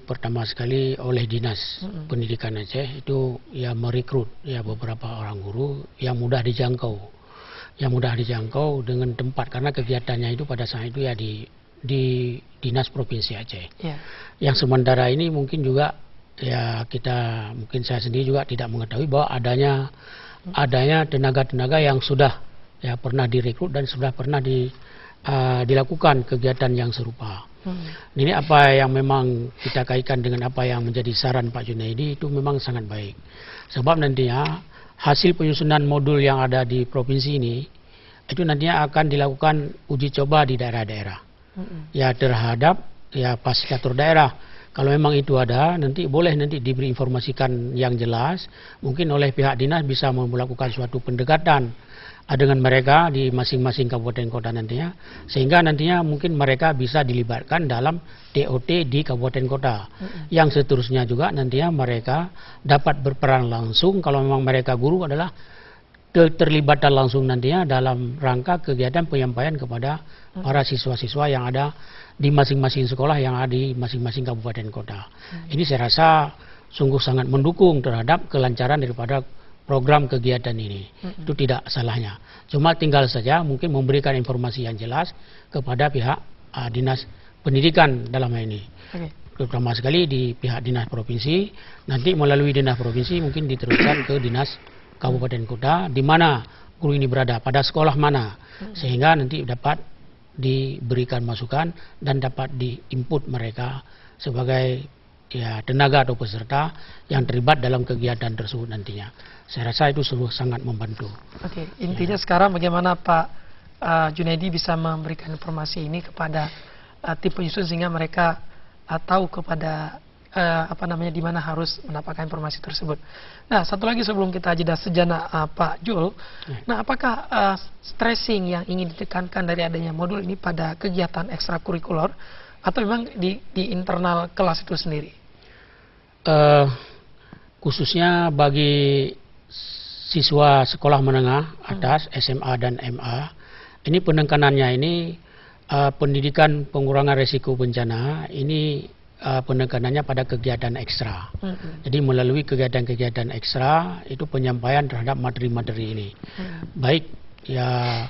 pertama sekali oleh Dinas Pendidikan Aceh itu ya merekrut ya beberapa orang guru yang mudah dijangkau dengan tempat, karena kegiatannya itu pada saat itu ya di Dinas Provinsi Aceh. Yang sementara ini mungkin juga ya mungkin saya sendiri juga tidak mengetahui bahwa adanya tenaga-tenaga yang sudah ya pernah direkrut dan sudah pernah dilakukan kegiatan yang serupa. Ini apa yang memang kita kaitkan dengan apa yang menjadi saran Pak Junaidi itu memang sangat baik. Sebab nantinya hasil penyusunan modul yang ada di provinsi ini itu nantinya akan dilakukan uji coba di daerah-daerah. Ya terhadap ya fasilitator daerah. Kalau memang itu ada, nanti boleh diberi informasikan yang jelas. Mungkin oleh pihak dinas bisa melakukan suatu pendekatan dengan mereka di masing-masing kabupaten kota nantinya, sehingga nantinya mungkin mereka bisa dilibatkan dalam TOT di kabupaten kota. Yang seterusnya juga nantinya mereka dapat berperan langsung kalau memang mereka guru adalah keterlibatan langsung nantinya dalam rangka kegiatan penyampaian kepada para siswa-siswa yang ada di masing-masing sekolah yang ada di masing-masing kabupaten kota. Ini saya rasa sungguh sangat mendukung terhadap kelancaran daripada program kegiatan ini. Itu tidak salahnya. Cuma tinggal saja mungkin memberikan informasi yang jelas kepada pihak Dinas Pendidikan dalam hal ini. Terutama sekali di pihak Dinas Provinsi, nanti melalui Dinas Provinsi mungkin diteruskan ke Dinas Kabupaten Kota, di mana guru ini berada, pada sekolah mana, sehingga nanti dapat diberikan masukan dan dapat diinput mereka sebagai ya tenaga atau peserta yang terlibat dalam kegiatan tersebut nantinya. Saya rasa itu sungguh sangat membantu. Intinya sekarang bagaimana Pak Junaidi bisa memberikan informasi ini kepada tim penyusun sehingga mereka tahu kepada di mana harus mendapatkan informasi tersebut. Nah, satu lagi sebelum kita jeda sejenak Pak Jul, nah apakah stressing yang ingin ditekankan dari adanya modul ini pada kegiatan ekstrakurikuler atau memang di internal kelas itu sendiri? Khususnya bagi siswa sekolah menengah atas SMA dan MA, ini penekanannya ini pendidikan pengurangan risiko bencana ini penekanannya pada kegiatan ekstra. Jadi melalui kegiatan-kegiatan ekstra itu penyampaian terhadap materi-materi ini. Baik ya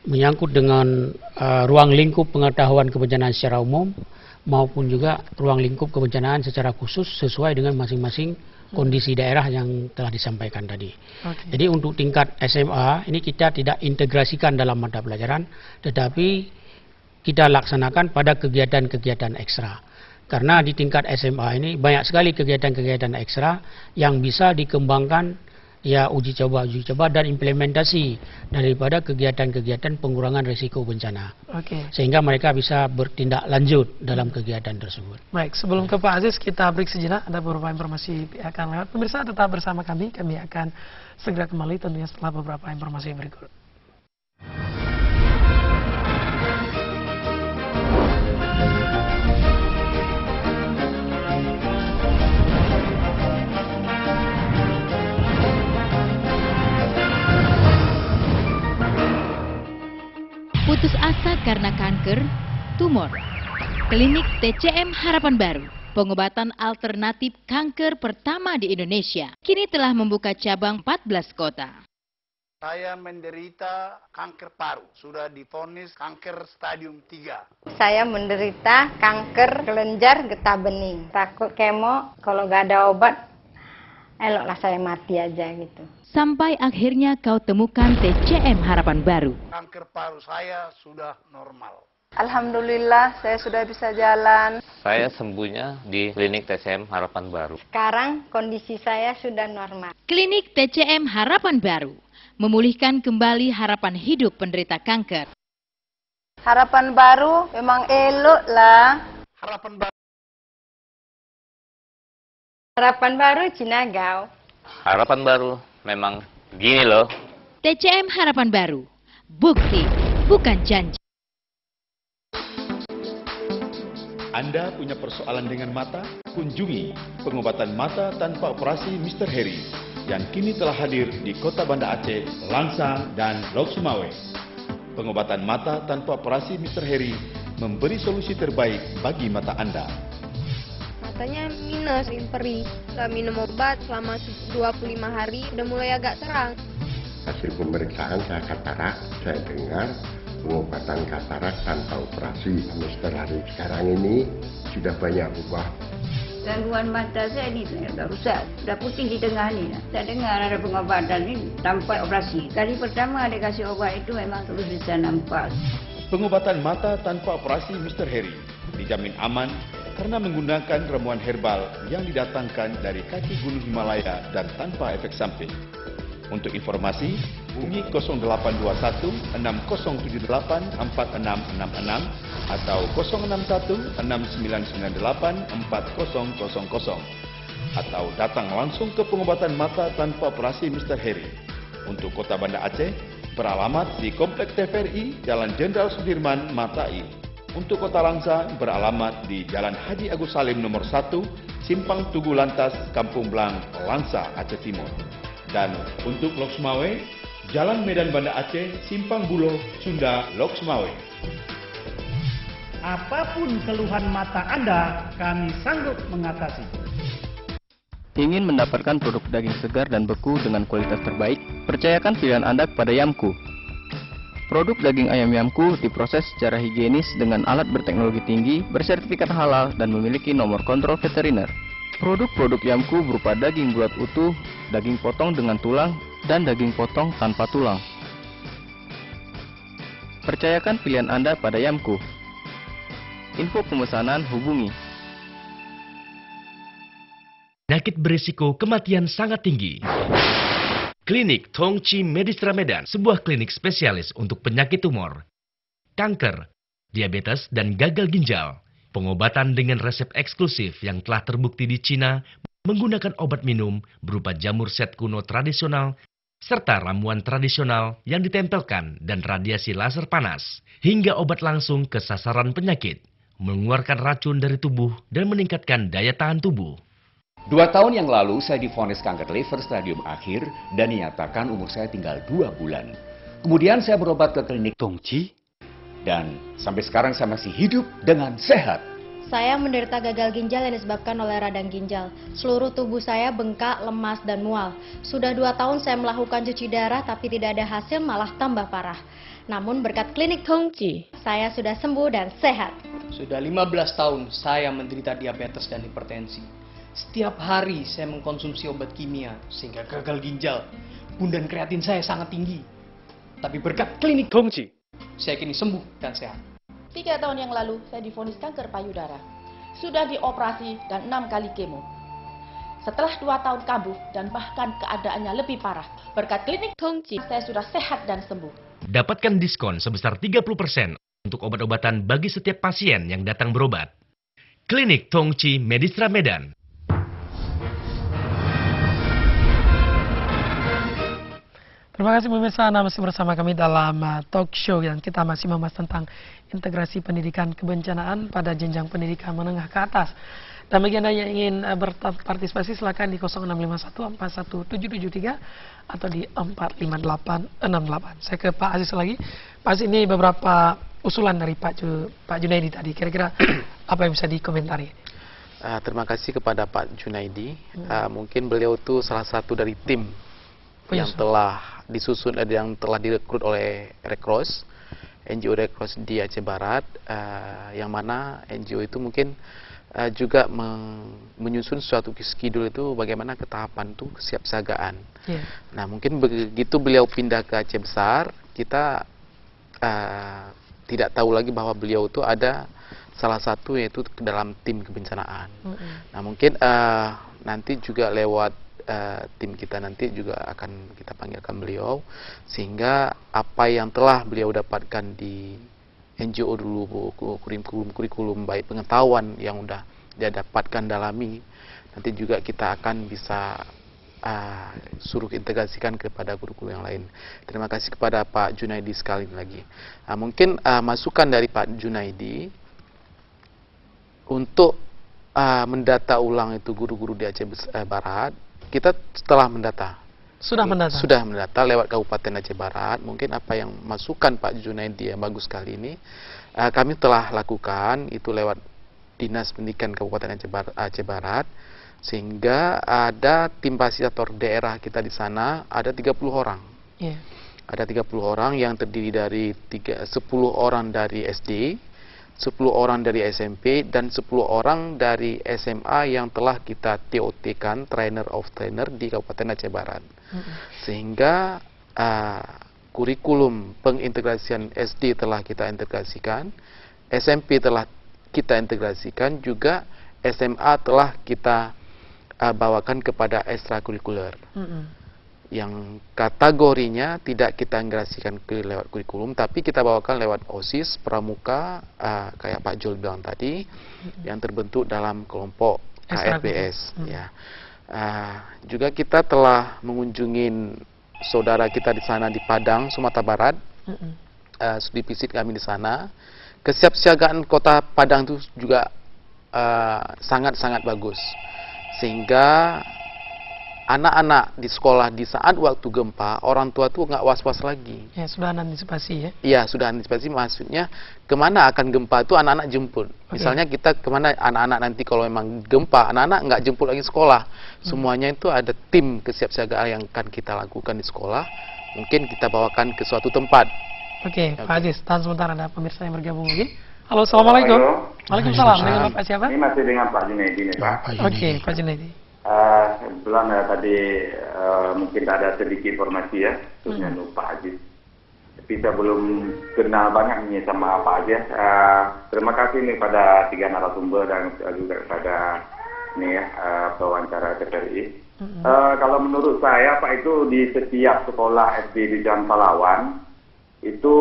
menyangkut dengan ruang lingkup pengetahuan kebencanaan secara umum maupun juga ruang lingkup kebencanaan secara khusus sesuai dengan masing-masing kondisi daerah yang telah disampaikan tadi. Jadi untuk tingkat SMA ini kita tidak integrasikan dalam mata pelajaran, tetapi kita laksanakan pada kegiatan-kegiatan ekstra. Karena di tingkat SMA ini banyak sekali kegiatan-kegiatan ekstra yang bisa dikembangkan ya uji coba dan implementasi daripada kegiatan-kegiatan pengurangan risiko bencana. Sehingga mereka bisa bertindak lanjut dalam kegiatan tersebut. Baik, sebelum ke Pak Aziz kita break sejenak, ada beberapa informasi yang akan lewat. Pemirsa tetap bersama kami akan segera kembali tentunya setelah beberapa informasi berikut. Putus asa karena kanker, tumor. Klinik TCM Harapan Baru, pengobatan alternatif kanker pertama di Indonesia, kini telah membuka cabang 14 kota. Saya menderita kanker paru, sudah divonis kanker stadium 3. Saya menderita kanker kelenjar getah bening. Takut kemo, kalau gak ada obat, eloklah saya mati aja gitu. Sampai akhirnya kau temukan TCM Harapan Baru. Kanker paru saya sudah normal. Alhamdulillah saya sudah bisa jalan. Saya sembuhnya di klinik TCM Harapan Baru. Sekarang kondisi saya sudah normal. Klinik TCM Harapan Baru memulihkan kembali harapan hidup penderita kanker. Harapan baru memang elok lah. Harapan baru Cinagau. Harapan Baru memang gini loh. TCM Harapan Baru, bukti bukan janji. Anda punya persoalan dengan mata? Kunjungi pengobatan mata tanpa operasi Mr. Heri yang kini telah hadir di Kota Banda Aceh, Langsang, dan Lok Sumawe. Pengobatan mata tanpa operasi Mr. Heri memberi solusi terbaik bagi mata Anda. Rasanya minus, perih. Setelah minum obat selama 25 hari, udah mulai agak terang. Hasil pemeriksaan saya katarak, saya dengar pengobatan katarak tanpa operasi. Mr. Hari sekarang ini sudah banyak ubah. Gangguan mata saya ini sudah rusak, sudah putih di tengah ini. Saya dengar ada pengobatan ini tanpa operasi. Kali pertama ada kasih obat itu memang terus bisa nampak. Pengobatan mata tanpa operasi Mr. Heri dijamin aman karena menggunakan ramuan herbal yang didatangkan dari kaki Gunung Himalaya dan tanpa efek samping. Untuk informasi, hubungi 0821 6078 4666 atau 061 6998 4000 atau datang langsung ke pengobatan mata tanpa operasi Mr. Heri. Untuk Kota Banda Aceh, beralamat di Kompleks TVRI, Jalan Jenderal Sudirman, Matai. Untuk Kota Langsa, beralamat di Jalan Haji Agus Salim nomor 1, Simpang Tugu Lantas, Kampung Blang, Langsa, Aceh Timur. Dan untuk Lok Sumawe, Jalan Medan Banda Aceh, Simpang Buloh, Sunda, Lok Sumawe. Apapun keluhan mata Anda, kami sanggup mengatasi. Ingin mendapatkan produk daging segar dan beku dengan kualitas terbaik? Percayakan pilihan Anda kepada Yamku. Produk daging ayam Yamku diproses secara higienis dengan alat berteknologi tinggi, bersertifikat halal, dan memiliki nomor kontrol veteriner. Produk-produk Yamku berupa daging bulat utuh, daging potong dengan tulang, dan daging potong tanpa tulang. Percayakan pilihan Anda pada Yamku. Info pemesanan hubungi. Penyakit berisiko kematian sangat tinggi. Klinik Tongci Medistra Medan, sebuah klinik spesialis untuk penyakit tumor, kanker, diabetes, dan gagal ginjal. Pengobatan dengan resep eksklusif yang telah terbukti di Cina menggunakan obat minum berupa jamur set kuno tradisional serta ramuan tradisional yang ditempelkan dan radiasi laser panas hingga obat langsung ke sasaran penyakit, mengeluarkan racun dari tubuh dan meningkatkan daya tahan tubuh. 2 tahun yang lalu saya divonis kanker liver stadium akhir dan dinyatakan umur saya tinggal 2 bulan. Kemudian saya berobat ke klinik Tongci dan sampai sekarang saya masih hidup dengan sehat. Saya menderita gagal ginjal yang disebabkan oleh radang ginjal. Seluruh tubuh saya bengkak, lemas, dan mual. Sudah 2 tahun saya melakukan cuci darah tapi tidak ada hasil, malah tambah parah. Namun berkat klinik Tongci, saya sudah sembuh dan sehat. Sudah 15 tahun saya menderita diabetes dan hipertensi. Setiap hari saya mengkonsumsi obat kimia sehingga gagal ginjal. Bundan kreatin saya sangat tinggi. Tapi berkat klinik Tongci, saya kini sembuh dan sehat. 3 tahun yang lalu saya divonis kanker payudara. Sudah dioperasi dan 6 kali kemo. Setelah 2 tahun kambuh dan bahkan keadaannya lebih parah. Berkat klinik Tongci, saya sudah sehat dan sembuh. Dapatkan diskon sebesar 30% untuk obat-obatan bagi setiap pasien yang datang berobat. Klinik Tongci Medistra Medan. Terima kasih pemirsa, Anda masih bersama kami dalam talk show yang kita masih membahas tentang integrasi pendidikan kebencanaan pada jenjang pendidikan menengah ke atas. Dan bagi Anda yang ingin berpartisipasi silakan di 0651 41773 atau di 45868. Saya ke Pak Aziz lagi. Pak Aziz, ini beberapa usulan dari Pak Junaidi tadi. Kira-kira apa yang bisa dikomentari? Terima kasih kepada Pak Junaidi. Mungkin beliau itu salah satu dari tim yang telah disusun, yang telah direkrut oleh Red Cross, NGO Red Cross di Aceh Barat, yang mana NGO itu mungkin juga menyusun suatu schedule itu bagaimana ketahapan itu kesiapsiagaan. Nah, mungkin begitu beliau pindah ke Aceh Besar, kita tidak tahu lagi bahwa beliau itu ada salah satu yaitu ke dalam tim kebencanaan. Nah, mungkin nanti juga lewat tim kita nanti juga akan kita panggilkan beliau, sehingga apa yang telah beliau dapatkan di NGO dulu, kurikulum baik pengetahuan yang udah dia dapatkan dalami, nanti juga kita akan bisa suruh integrasikan kepada kurikulum yang lain. Terima kasih kepada Pak Junaidi sekali lagi. Mungkin masukan dari Pak Junaidi untuk mendata ulang itu guru-guru di Aceh Barat. Kita setelah mendata. Sudah mendata lewat Kabupaten Aceh Barat. Mungkin apa yang masukan Pak Junaidi yang bagus kali ini, kami telah lakukan itu lewat Dinas Pendidikan Kabupaten Aceh Barat, sehingga ada tim fasilitator daerah kita di sana ada 30 orang. Yeah. Ada 30 orang yang terdiri dari 10 orang dari SD, 10 orang dari SMP, dan 10 orang dari SMA yang telah kita TOT-kan, trainer of trainer di Kabupaten Aceh Barat. Sehingga kurikulum pengintegrasian SD telah kita integrasikan, SMP telah kita integrasikan, juga SMA telah kita bawakan kepada ekstrakurikuler. Yang kategorinya tidak kita integrasikan ke lewat kurikulum, tapi kita bawakan lewat OSIS, pramuka, kayak Pak Jul bilang tadi, yang terbentuk dalam kelompok KRBS. Ya. Juga kita telah mengunjungi saudara kita di sana di Padang, Sumatera Barat. Studi visit kami di sana. Kesiapsiagaan kota Padang itu juga sangat-sangat bagus, sehingga anak-anak di sekolah di saat waktu gempa, orang tua tuh nggak was-was lagi. Ya, sudah antisipasi ya? Iya, sudah antisipasi. Maksudnya kemana akan gempa itu anak-anak jemput. Misalnya kita kemana anak-anak nanti kalau memang gempa, anak-anak nggak jemput lagi sekolah. Semuanya itu ada tim kesiapsiagaan yang akan kita lakukan di sekolah. Mungkin kita bawakan ke suatu tempat. Oke, Pak Aziz, tahan sebentar, ada pemirsa yang bergabung lagi. Halo, Assalamualaikum. Waalaikumsalam. Dengan Bapak siapa? Ini masih dengan Pak Junaidi nih, Pak. Oke, Pak Junaidi. Kebetulan tadi mungkin ada sedikit informasi ya, khususnya Pak Aziz. Tapi saya belum kenal banyak nih sama Pak Aziz. Terima kasih nih pada 3 narasumber dan juga kepada nih pewawancara TVRI. Kalau menurut saya Pak, itu di setiap sekolah SD di Jalan Pahlawan itu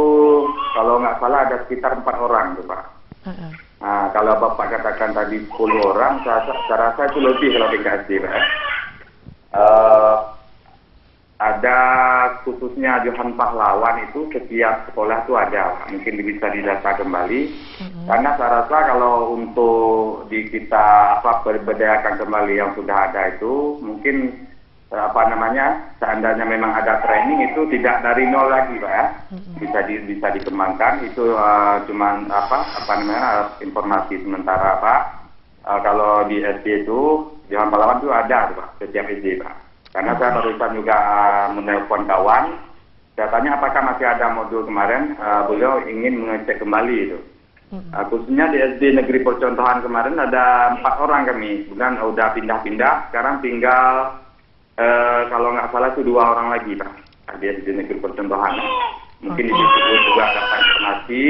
kalau nggak salah ada sekitar 4 orang tuh Pak. Nah, kalau Bapak katakan tadi 10 orang, saya rasa itu lebih kalau di KSD Pak. Ada khususnya Johan Pahlawan itu setiap sekolah itu ada, mungkin bisa didata kembali. Karena saya rasa kalau untuk di kita berdayakan kembali yang sudah ada itu, mungkin seandainya memang ada training itu tidak dari nol lagi Pak ya, bisa dikembangkan. Itu cuman informasi sementara Pak. Kalau di SD itu Johan Pahlawan itu ada Pak, setiap SD Pak. Karena saya barusan juga menelpon kawan, saya tanya apakah masih ada modul kemarin, beliau ingin mengecek kembali itu. Khususnya di SD Negeri Percontohan kemarin ada 4 orang kami, kemudian udah pindah-pindah, sekarang tinggal kalau nggak salah itu 2 orang lagi Pak, di SD Negeri Percontohan. Mungkin di situ juga dapat informasi.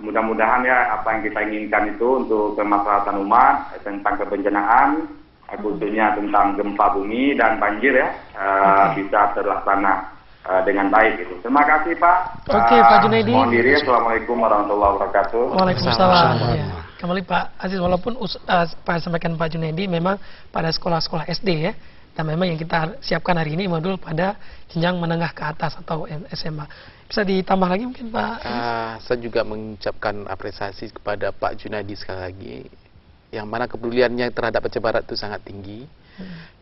Mudah-mudahan ya apa yang kita inginkan itu untuk kemaslahatan umat tentang kebencanaan, khususnya tentang gempa bumi dan banjir ya, bisa terlaksana dengan baik itu. Terima kasih Pak. Oke, Pak Junaidi. Mohon diri. Assalamualaikum warahmatullahi wabarakatuh. Waalaikumsalam. Ya. Kembali Pak Aziz, walaupun Pak sampaikan Pak Junaidi memang pada sekolah-sekolah SD ya, dan memang yang kita siapkan hari ini modul pada jenjang menengah ke atas atau SMA. Bisa ditambah lagi mungkin Pak? Saya juga mengucapkan apresiasi kepada Pak Junaidi sekali lagi, yang mana kepeduliannya terhadap Aceh Barat itu sangat tinggi.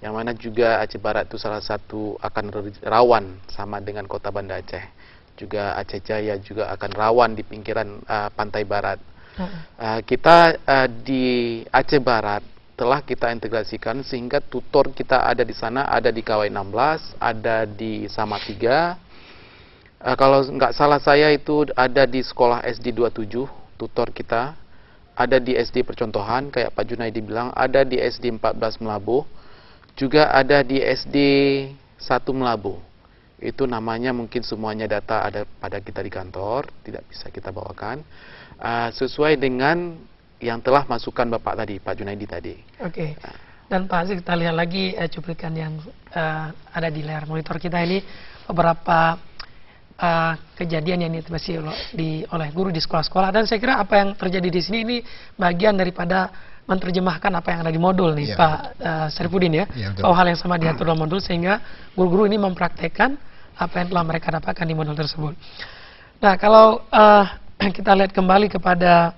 Yang mana juga Aceh Barat itu salah satu akan rawan sama dengan Kota Banda Aceh. Juga Aceh Jaya juga akan rawan di pinggiran pantai barat. Kita di Aceh Barat telah kita integrasikan sehingga tutor kita ada di sana, ada di KW 16, ada di Samatiga. Kalau nggak salah saya itu ada di sekolah SD 27 tutor kita, ada di SD Percontohan kayak Pak Junaidi bilang, ada di SD 14 Melabuh, juga ada di SD 1 Melabuh. Itu namanya mungkin semuanya data ada pada kita di kantor, tidak bisa kita bawakan. Sesuai dengan yang telah masukan Bapak tadi, Pak Junaidi tadi. Oke. Dan Pak Aziz, kita lihat lagi cuplikan yang ada di layar monitor kita ini, beberapa kejadian yang diantisipasi oleh guru di sekolah-sekolah. Dan saya kira apa yang terjadi di sini ini bagian daripada menerjemahkan apa yang ada di modul nih, Pak Sarifudin ya. Bahwa hal yang sama diatur dalam modul sehingga guru-guru ini mempraktekkan apa yang telah mereka dapatkan di modul tersebut. Nah, kalau kita lihat kembali kepada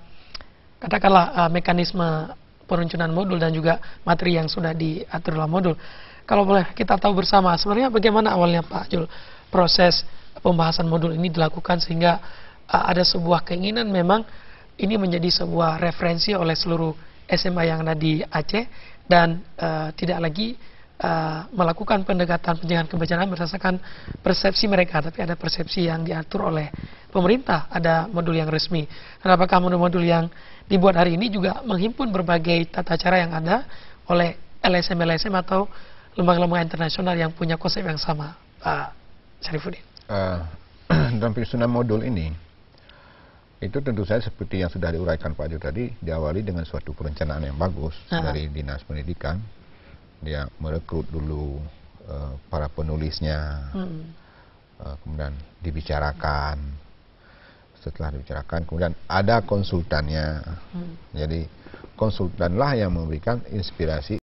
katakanlah mekanisme peruncunan modul dan juga materi yang sudah diatur dalam modul. Kalau boleh kita tahu bersama sebenarnya bagaimana awalnya Pak Jul proses pembahasan modul ini dilakukan sehingga ada sebuah keinginan memang ini menjadi sebuah referensi oleh seluruh SMA yang ada di Aceh dan tidak lagi melakukan pendekatan pencegahan kebencanaan berdasarkan persepsi mereka, tapi ada persepsi yang diatur oleh pemerintah, ada modul yang resmi. Dan apakah modul-modul yang dibuat hari ini juga menghimpun berbagai tata cara yang ada oleh LSM-LSM atau lembaga-lembaga internasional yang punya konsep yang sama, Pak Syarifuddin? Dalam penyusunan modul ini, itu tentu saja seperti yang sudah diuraikan Pak Jo tadi, diawali dengan suatu perencanaan yang bagus dari Dinas Pendidikan. Dia merekrut dulu para penulisnya, kemudian dibicarakan. Setelah dibicarakan, kemudian ada konsultannya. Jadi konsultanlah yang memberikan inspirasi